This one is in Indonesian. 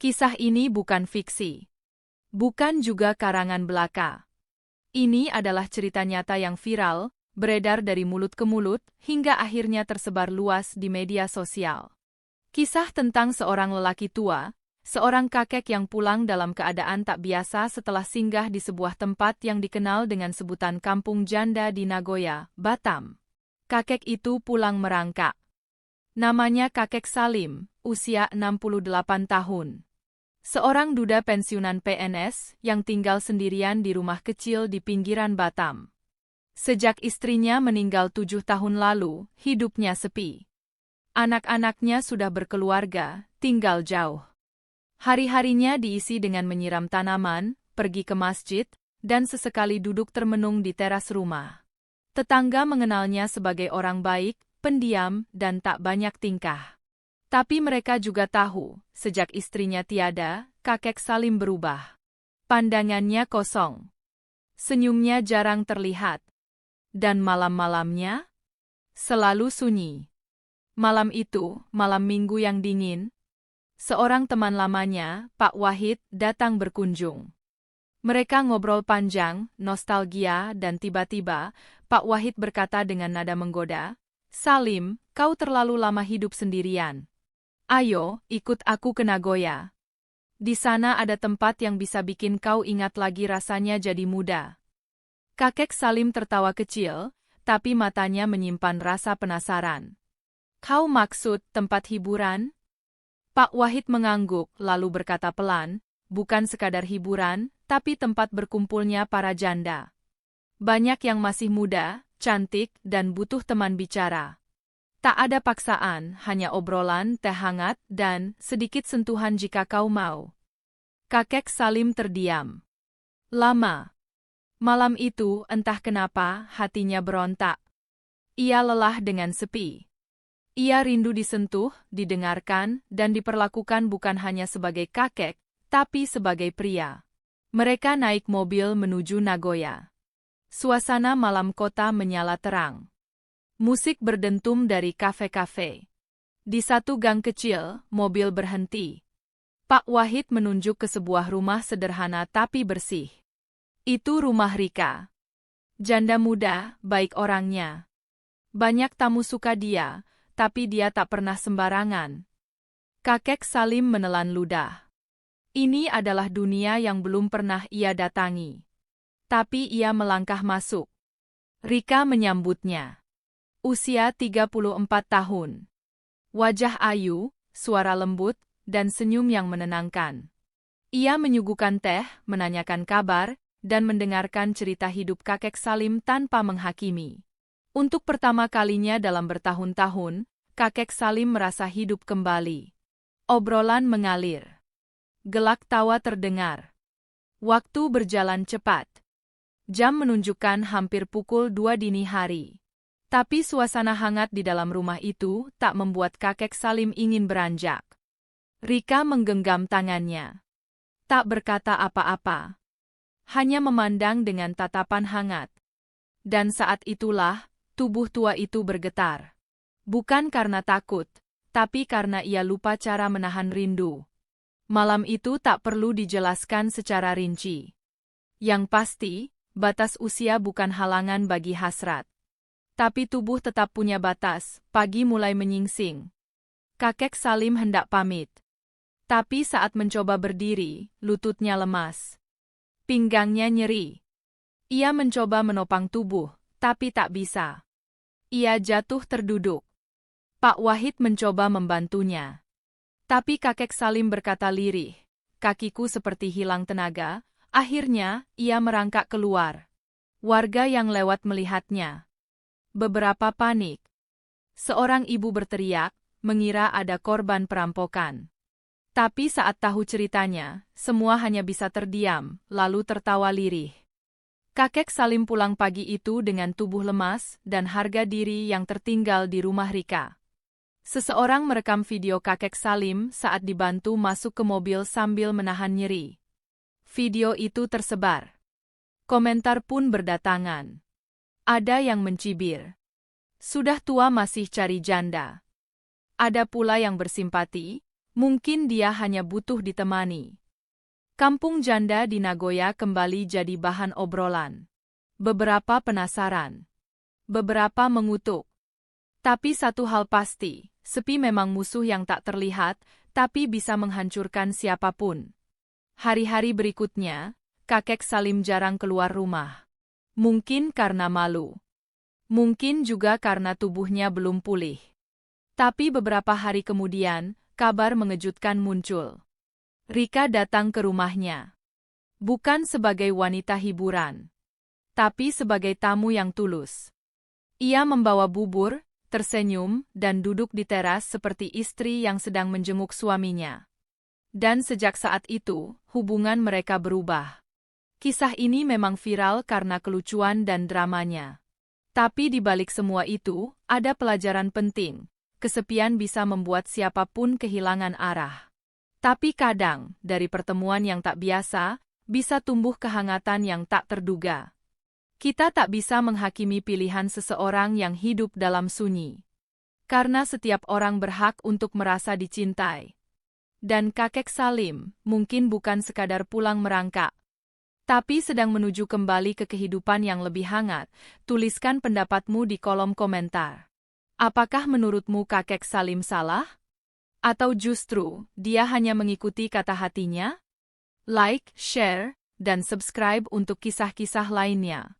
Kisah ini bukan fiksi. Bukan juga karangan belaka. Ini adalah cerita nyata yang viral, beredar dari mulut ke mulut, hingga akhirnya tersebar luas di media sosial. Kisah tentang seorang lelaki tua, seorang kakek yang pulang dalam keadaan tak biasa setelah singgah di sebuah tempat yang dikenal dengan sebutan Kampung Janda di Nagoya, Batam. Kakek itu pulang merangkak. Namanya kakek Salim, usia 68 tahun. Seorang duda pensiunan PNS yang tinggal sendirian di rumah kecil di pinggiran Batam. Sejak istrinya meninggal 7 tahun lalu, hidupnya sepi. Anak-anaknya sudah berkeluarga, tinggal jauh. Hari-harinya diisi dengan menyiram tanaman, pergi ke masjid, dan sesekali duduk termenung di teras rumah. Tetangga mengenalnya sebagai orang baik, pendiam, dan tak banyak tingkah. Tapi mereka juga tahu, sejak istrinya tiada, kakek Salim berubah. Pandangannya kosong. Senyumnya jarang terlihat. Dan malam-malamnya selalu sunyi. Malam itu, malam minggu yang dingin, seorang teman lamanya, Pak Wahid, datang berkunjung. Mereka ngobrol panjang, nostalgia, dan tiba-tiba, Pak Wahid berkata dengan nada menggoda, "Salim, kau terlalu lama hidup sendirian. Ayo, ikut aku ke Nagoya. Di sana ada tempat yang bisa bikin kau ingat lagi rasanya jadi muda." Kakek Salim tertawa kecil, tapi matanya menyimpan rasa penasaran. "Kau maksud tempat hiburan?" Pak Wahid mengangguk, lalu berkata pelan, "Bukan sekadar hiburan, tapi tempat berkumpulnya para janda. Banyak yang masih muda, cantik, dan butuh teman bicara. Tak ada paksaan, hanya obrolan, teh hangat, dan sedikit sentuhan jika kau mau." Kakek Salim terdiam. Lama. Malam itu, entah kenapa, hatinya berontak. Ia lelah dengan sepi. Ia rindu disentuh, didengarkan, dan diperlakukan bukan hanya sebagai kakek, tapi sebagai pria. Mereka naik mobil menuju Nagoya. Suasana malam kota menyala terang. Musik berdentum dari kafe-kafe. Di satu gang kecil, mobil berhenti. Pak Wahid menunjuk ke sebuah rumah sederhana tapi bersih. Itu rumah Rika. Janda muda, baik orangnya. Banyak tamu suka dia, tapi dia tak pernah sembarangan. Kakek Salim menelan ludah. Ini adalah dunia yang belum pernah ia datangi. Tapi ia melangkah masuk. Rika menyambutnya. Usia 34 tahun. Wajah ayu, suara lembut, dan senyum yang menenangkan. Ia menyuguhkan teh, menanyakan kabar, dan mendengarkan cerita hidup kakek Salim tanpa menghakimi. Untuk pertama kalinya dalam bertahun-tahun, kakek Salim merasa hidup kembali. Obrolan mengalir. Gelak tawa terdengar. Waktu berjalan cepat. Jam menunjukkan hampir pukul 2 dini hari. Tapi suasana hangat di dalam rumah itu tak membuat kakek Salim ingin beranjak. Rika menggenggam tangannya. Tak berkata apa-apa. Hanya memandang dengan tatapan hangat. Dan saat itulah, tubuh tua itu bergetar. Bukan karena takut, tapi karena ia lupa cara menahan rindu. Malam itu tak perlu dijelaskan secara rinci. Yang pasti, batas usia bukan halangan bagi hasrat. Tapi tubuh tetap punya batas, pagi mulai menyingsing. Kakek Salim hendak pamit. Tapi saat mencoba berdiri, lututnya lemas. Pinggangnya nyeri. Ia mencoba menopang tubuh, tapi tak bisa. Ia jatuh terduduk. Pak Wahid mencoba membantunya. Tapi kakek Salim berkata lirih, "Kakiku seperti hilang tenaga." Akhirnya, ia merangkak keluar. Warga yang lewat melihatnya. Beberapa panik. Seorang ibu berteriak, mengira ada korban perampokan. Tapi saat tahu ceritanya, semua hanya bisa terdiam, lalu tertawa lirih. Kakek Salim pulang pagi itu dengan tubuh lemas dan harga diri yang tertinggal di rumah Rika. Seseorang merekam video kakek Salim saat dibantu masuk ke mobil sambil menahan nyeri. Video itu tersebar. Komentar pun berdatangan. Ada yang mencibir. "Sudah tua masih cari janda." Ada pula yang bersimpati. Mungkin dia hanya butuh ditemani. Kampung janda di Nagoya kembali jadi bahan obrolan. Beberapa penasaran. Beberapa mengutuk. Tapi satu hal pasti, sepi memang musuh yang tak terlihat, tapi bisa menghancurkan siapapun. Hari-hari berikutnya, kakek Salim jarang keluar rumah. Mungkin karena malu. Mungkin juga karena tubuhnya belum pulih. Tapi beberapa hari kemudian, kabar mengejutkan muncul. Rika datang ke rumahnya. Bukan sebagai wanita hiburan, tapi sebagai tamu yang tulus. Ia membawa bubur, tersenyum, dan duduk di teras seperti istri yang sedang menjenguk suaminya. Dan sejak saat itu, hubungan mereka berubah. Kisah ini memang viral karena kelucuan dan dramanya. Tapi di balik semua itu, ada pelajaran penting. Kesepian bisa membuat siapapun kehilangan arah. Tapi kadang, dari pertemuan yang tak biasa, bisa tumbuh kehangatan yang tak terduga. Kita tak bisa menghakimi pilihan seseorang yang hidup dalam sunyi. Karena setiap orang berhak untuk merasa dicintai. Dan kakek Salim mungkin bukan sekadar pulang merangkak, tapi sedang menuju kembali ke kehidupan yang lebih hangat. Tuliskan pendapatmu di kolom komentar. Apakah menurutmu kakek Salim salah? Atau justru, dia hanya mengikuti kata hatinya? Like, share, dan subscribe untuk kisah-kisah lainnya.